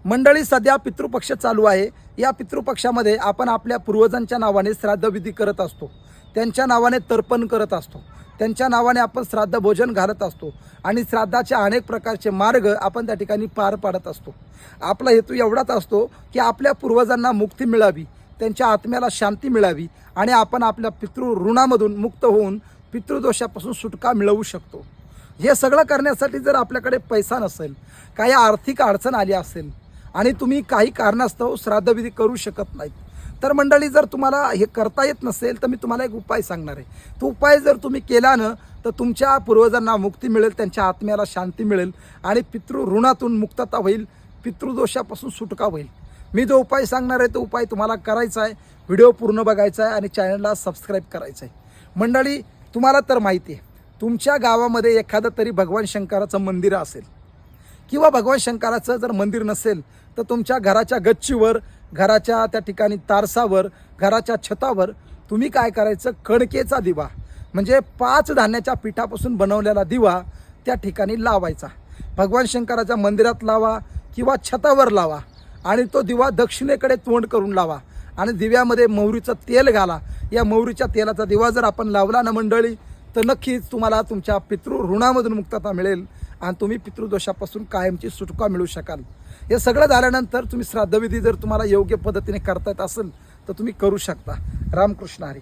मंडळी, सध्या पितृपक्ष चालू आहे। या पितृपक्षामध्ये आपण आपल्या पूर्वजांच्या नावाने श्राद्धविधी करत असतो, त्यांच्या नावाने तर्पण करत असतो, त्यांच्या नावाने आपण श्राद्ध भोजन घालत असतो आणि श्राद्धाचे अनेक प्रकारचे मार्ग आपण त्या ठिकाणी पार पाडत असतो। आपला हेतू एवढाच असतो की आपल्या पूर्वजांना मुक्ती मिळावी, त्यांच्या आत्म्याला शांती मिळावी आणि आपण आपल्या पितृ ऋणामधून मुक्त होऊन पितृदोषापासून सुटका मिळवू शकतो। हे सगळं करण्यासाठी जर आपल्याकडे पैसा नसेल, काही आर्थिक अडचण आली असेल आणि तुम्ही काही कारणास्तव श्राद्धविधी करू शकत नाहीत, तर मंडळी, जर तुम्हाला हे करता येत नसेल तर मी तुम्हाला एक उपाय सांगणार आहे। तो उपाय जर तुम्ही केला ना तर तुमच्या पूर्वजांना मुक्ती मिळेल, त्यांच्या आत्म्याला शांती मिळेल आणि पितृ ऋणातून मुक्तता होईल, पितृदोषापासून सुटका होईल। मी जो उपाय सांगणार आहे तो उपाय तुम्हाला करायचा आहे। व्हिडिओ पूर्ण बघायचा आहे आणि चॅनलला सबस्क्राईब करायचं आहे। मंडळी, तुम्हाला तर माहिती आहे, तुमच्या गावामध्ये एखादं तरी भगवान शंकराचं मंदिर असेल किंवा भगवान शंकराचं जर मंदिर नसेल तर तुमच्या घराच्या गच्चीवर, घराच्या त्या ठिकाणी तारसावर, घराच्या छतावर तुम्ही काय करायचं, कणकेचा दिवा म्हणजे 5 धान्याच्या पिठापासून बनवलेला दिवा त्या ठिकाणी लावायचा। भगवान शंकराच्या मंदिरात लावा किंवा छतावर लावा आणि तो दिवा दक्षिणेकडे तोंड करून लावा आणि दिव्यामध्ये मोहरीचं तेल घाला। या मोहरीच्या तेलाचा दिवा जर आपण लावला ना मंडळी, तर नक्कीच तुम्हाला तुमच्या पितृ ऋणामधून मुक्तता मिळेल आणि तुम्ही पितृदोषापासून कायमची सुटका मिळू शकाल। हे सगळं झाल्यानंतर तुम्ही श्राद्धविधी जर तुम्हाला योग्य पद्धतीने करता येत असेल तर तुम्ही करू शकता। रामकृष्ण हरी।